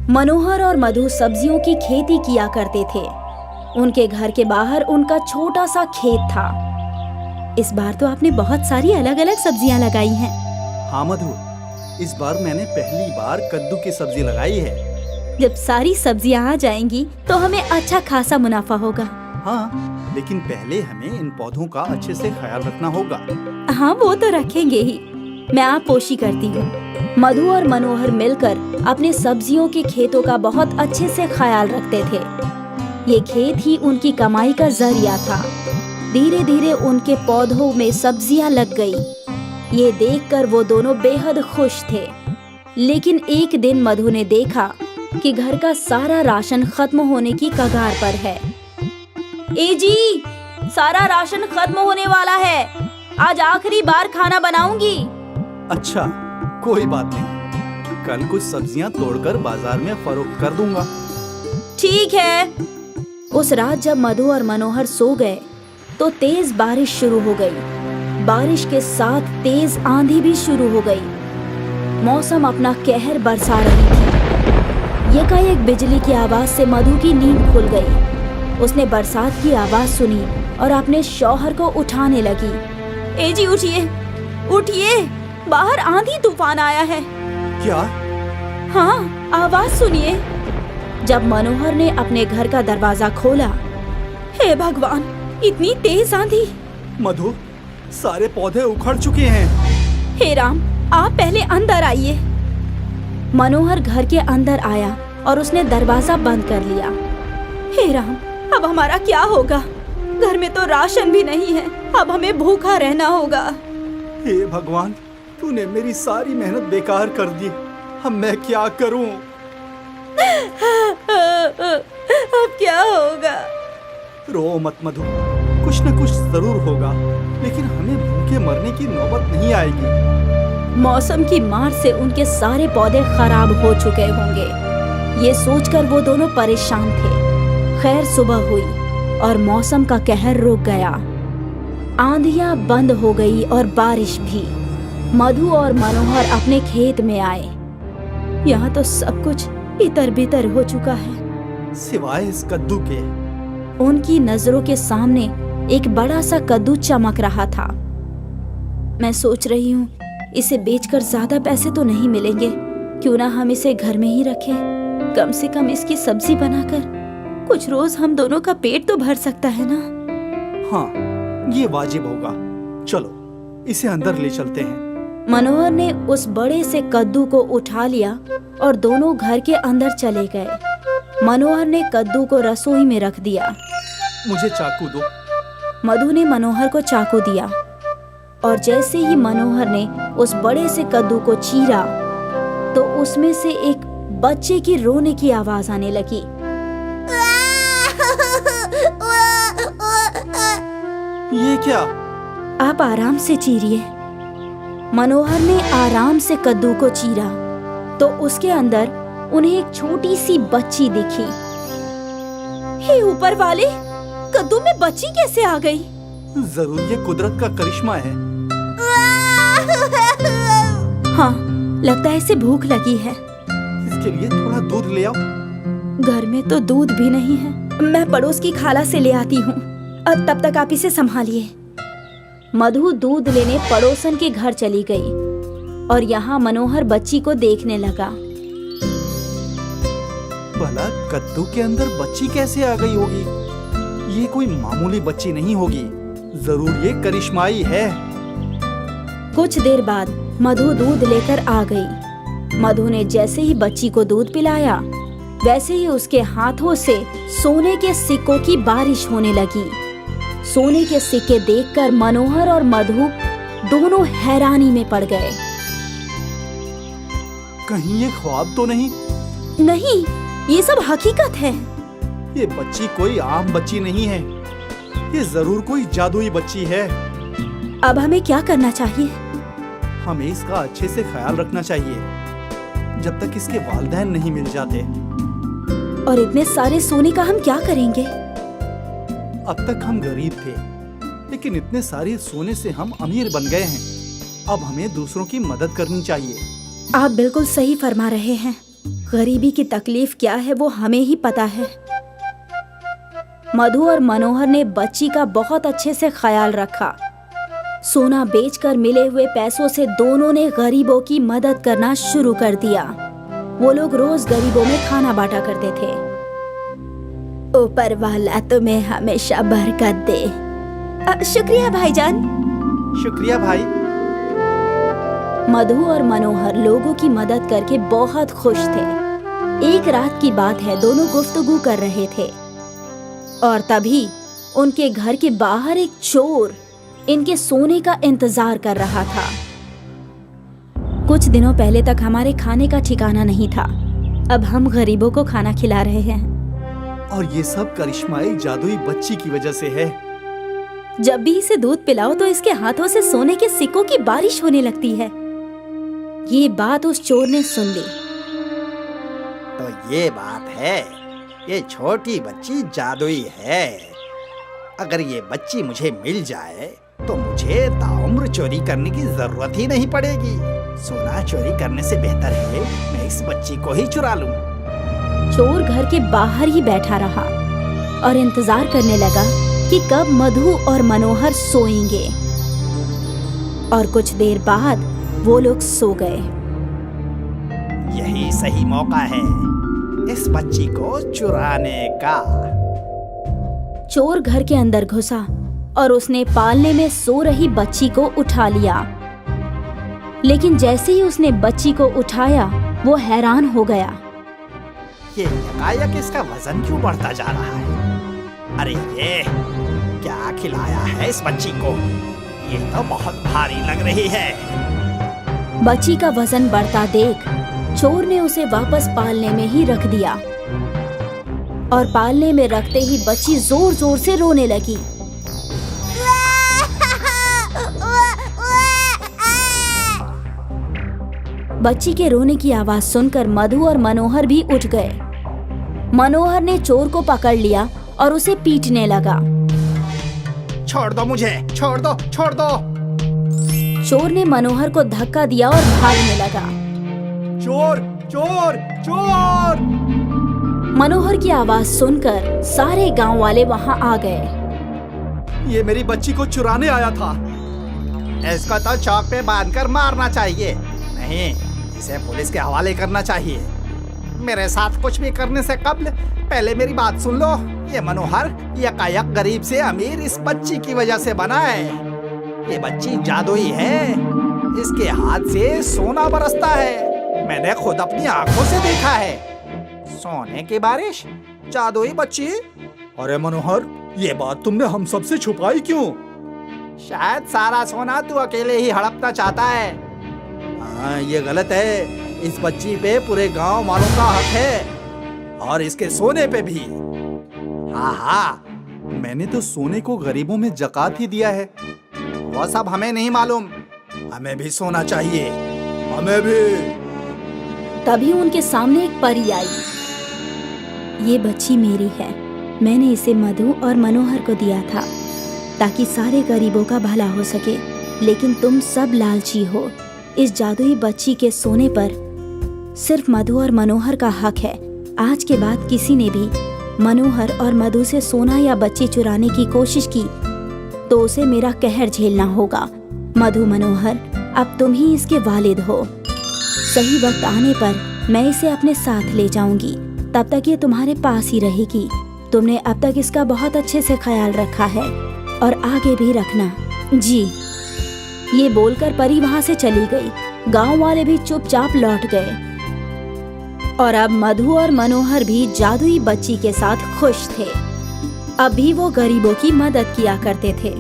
मनोहर और मधु सब्जियों की खेती किया करते थे। उनके घर के बाहर उनका छोटा सा खेत था। इस बार तो आपने बहुत सारी अलग अलग सब्जियां लगाई हैं। हाँ मधु, इस बार मैंने पहली बार कद्दू की सब्जी लगाई है। जब सारी सब्जियां आ जाएंगी तो हमें अच्छा खासा मुनाफा होगा। हाँ, लेकिन पहले हमें इन पौधों का अच्छे से ख्याल रखना होगा। हाँ, वो तो रखेंगे ही। मैं आप पोषी करती हूँ। मधु और मनोहर मिलकर अपने सब्जियों के खेतों का बहुत अच्छे से ख्याल रखते थे। ये खेत ही उनकी कमाई का जरिया था। धीरे धीरे उनके पौधों में सब्जियां लग गई। ये देखकर वो दोनों बेहद खुश थे। लेकिन एक दिन मधु ने देखा कि घर का सारा राशन खत्म होने की कगार पर है। ए जी, सारा राशन खत्म होने वाला है। आज आखिरी बार खाना बनाऊंगी। अच्छा, कोई बात नहीं। कल कुछ सब्जियां तोड़कर बाजार में फरोख्त कर दूंगा। ठीक है। उस रात जब मधु और मनोहर सो गए तो तेज बारिश शुरू हो गई। बारिश के साथ तेज आंधी भी शुरू हो गई। मौसम अपना कहर बरसा रही थी। एकाएक बिजली की आवाज से मधु की नींद खुल गई। उसने बरसात की आवाज सुनी और अपने शौहर को उठाने लगी। ए जी, उठिए, उठिए, बाहर आंधी तूफान आया है। क्या? हाँ, आवाज सुनिए। जब मनोहर ने अपने घर का दरवाजा खोला, हे भगवान, इतनी तेज आंधी! मधु, सारे पौधे उखड़ चुके हैं। हे राम, आप पहले अंदर आइए। मनोहर घर के अंदर आया और उसने दरवाजा बंद कर लिया। हे राम, अब हमारा क्या होगा? घर में तो राशन भी नहीं है। अब हमें भूखा रहना होगा। हे भगवान, तूने मेरी सारी मेहनत बेकार कर दी। अब मैं क्या करूं? अब क्या होगा? रो मत मधु, कुछ न कुछ जरूर होगा, लेकिन हमें भूखे मरने की नौबत नहीं आएगी। मौसम की मार से उनके सारे पौधे खराब हो चुके होंगे। ये सोचकर वो दोनों परेशान थे। खैर, सुबह हुई और मौसम का कहर रुक गया। आंधियां बंद हो गई और बारिश भी। मधु और मनोहर अपने खेत में आए। यहाँ तो सब कुछ इतर बितर हो चुका है, सिवाय इस कद्दू के। उनकी नजरों के सामने एक बड़ा सा कद्दू चमक रहा था। मैं सोच रही हूँ, इसे बेचकर ज्यादा पैसे तो नहीं मिलेंगे। क्यों ना हम इसे घर में ही रखें। कम से कम इसकी सब्जी बनाकर कुछ रोज हम दोनों का पेट तो भर सकता है ना। हाँ, ये वाजिब होगा। चलो, इसे अंदर ले चलते हैं। मनोहर ने उस बड़े से कद्दू को उठा लिया और दोनों घर के अंदर चले गए। मनोहर ने कद्दू को रसोई में रख दिया। मुझे चाकू दो। मधु ने मनोहर को चाकू दिया और जैसे ही मनोहर ने उस बड़े से कद्दू को चीरा तो उसमें से एक बच्चे की रोने की आवाज आने लगी। ये क्या? आप आराम से चीरिए। मनोहर ने आराम से कद्दू को चीरा तो उसके अंदर उन्हें एक छोटी सी बच्ची दिखी। हे ऊपर वाले, कद्दू में बच्ची कैसे आ गई? जरूर ये कुदरत का करिश्मा है। हाँ, लगता है इसे भूख लगी है। इसके लिए थोड़ा दूध ले आओ। घर में तो दूध भी नहीं है। मैं पड़ोस की खाला से ले आती हूँ। तब तक आप इसे संभालिए। मधु दूध लेने पड़ोसन के घर चली गई और यहाँ मनोहर बच्ची को देखने लगा। भला कद्दू के अंदर बच्ची कैसे आ गई होगी? ये कोई मामूली बच्ची नहीं होगी। जरूर ये करिश्माई है। कुछ देर बाद मधु दूध लेकर आ गई। मधु ने जैसे ही बच्ची को दूध पिलाया, वैसे ही उसके हाथों से सोने के सिक्कों की बारिश होने लगी। सोने के सिक्के देखकर मनोहर और मधु दोनों हैरानी में पड़ गए। कहीं ये ख्वाब तो नहीं? नहीं, ये सब हकीकत है। ये बच्ची कोई आम बच्ची नहीं है। ये जरूर कोई जादुई बच्ची है। अब हमें क्या करना चाहिए? हमें इसका अच्छे से ख्याल रखना चाहिए जब तक इसके वालिदैन नहीं मिल जाते। और इतने सारे सोने का हम क्या करेंगे? अब तक हम गरीब थे, लेकिन इतने सारे सोने से हम अमीर बन गए हैं। अब हमें दूसरों की मदद करनी चाहिए। आप बिल्कुल सही फरमा रहे हैं। गरीबी की तकलीफ क्या है वो हमें ही पता है। मधु और मनोहर ने बच्ची का बहुत अच्छे से ख्याल रखा। सोना बेचकर मिले हुए पैसों से दोनों ने गरीबों की मदद करना शुरू कर दिया। वो लोग रोज गरीबों में खाना बांटा करते थे। ऊपर वाला तुम्हें हमेशा बरकत दे। शुक्रिया भाईजान। शुक्रिया भाई। मधु और मनोहर लोगों की मदद करके बहुत खुश थे। एक रात की बात है, दोनों गुफ्तगू कर रहे थे और तभी उनके घर के बाहर एक चोर इनके सोने का इंतजार कर रहा था। कुछ दिनों पहले तक हमारे खाने का ठिकाना नहीं था, अब हम गरीबों को खाना खिला रहे हैं। और ये सब करिश्माई जादुई बच्ची की वजह से है। जब भी इसे दूध पिलाओ तो इसके हाथों से सोने के सिक्कों की बारिश होने लगती है। ये बात उस चोर ने सुन ली। तो ये बात है, ये छोटी बच्ची जादुई है। अगर ये बच्ची मुझे मिल जाए तो मुझे ताउम्र चोरी करने की जरूरत ही नहीं पड़ेगी। सोना चोरी करने से बेहतर है मैं इस बच्ची को ही चुरा लूं। चोर घर के बाहर ही बैठा रहा और इंतजार करने लगा कि कब मधु और मनोहर सोएंगे। और कुछ देर बाद वो लोग सो गए। यही सही मौका है इस बच्ची को चुराने का। चोर घर के अंदर घुसा और उसने पालने में सो रही बच्ची को उठा लिया। लेकिन जैसे ही उसने बच्ची को उठाया वो हैरान हो गया। ये यकायक इसका वजन क्यों बढ़ता जा रहा है? अरे ये क्या खिलाया है इस बच्ची को? ये तो बहुत भारी लग रही है। बच्ची का वजन बढ़ता देख चोर ने उसे वापस पालने में ही रख दिया और पालने में रखते ही बच्ची जोर जोर से रोने लगी। बच्ची के रोने की आवाज सुनकर मधु और मनोहर भी उठ गए। मनोहर ने चोर को पकड़ लिया और उसे पीटने लगा। छोड़ दो मुझे, छोड़ दो, छोड़ दो। चोर ने मनोहर को धक्का दिया और भागने लगा। चोर चोर चोर। मनोहर की आवाज सुनकर सारे गांव वाले वहां आ गए। ये मेरी बच्ची को चुराने आया था। इसको तो चौक पे बांधकर मारना चाहिए, नहीं इसे पुलिस के हवाले करना चाहिए। मेरे साथ कुछ भी करने से कबल पहले मेरी बात सुन लो। ये मनोहर यकायक गरीब से अमीर इस बच्ची की वजह से बना है। ये बच्ची जादुई है, इसके हाथ से सोना बरसता है। मैंने खुद अपनी आंखों से देखा है। सोने की बारिश, जादुई बच्ची। अरे मनोहर, ये बात तुमने हम सबसे छुपाई क्यों? शायद सारा सोना तू अकेले ही हड़पना चाहता है। हाँ, ये गलत है। इस बच्ची पे पूरे गांव वालों का हक है और इसके सोने पे भी। हाँ हाँ, मैंने तो सोने को गरीबों में ज़कात ही दिया है। वो सब हमें नहीं मालूम। हमें भी सोना चाहिए, हमें भी। तभी उनके सामने एक परी आई। ये बच्ची मेरी है। मैंने इसे मधु और मनोहर को दिया था ताकि सारे गरीबों का भला हो सके, लेकिन तुम सब लालची हो। इस जादुई बच्ची के सोने पर सिर्फ मधु और मनोहर का हक है। आज के बाद किसी ने भी मनोहर और मधु से सोना या बच्ची चुराने की कोशिश की तो उसे मेरा कहर झेलना होगा। मधु, मनोहर, अब तुम ही इसके वालिद हो। सही वक्त आने पर मैं इसे अपने साथ ले जाऊंगी, तब तक ये तुम्हारे पास ही रहेगी। तुमने अब तक इसका बहुत अच्छे से ख्याल रखा है और आगे भी रखना। जी। ये बोलकर परी वहां से चली गई। गांव वाले भी चुपचाप लौट गए और अब मधु और मनोहर भी जादुई बच्ची के साथ खुश थे। अब भी वो गरीबों की मदद किया करते थे।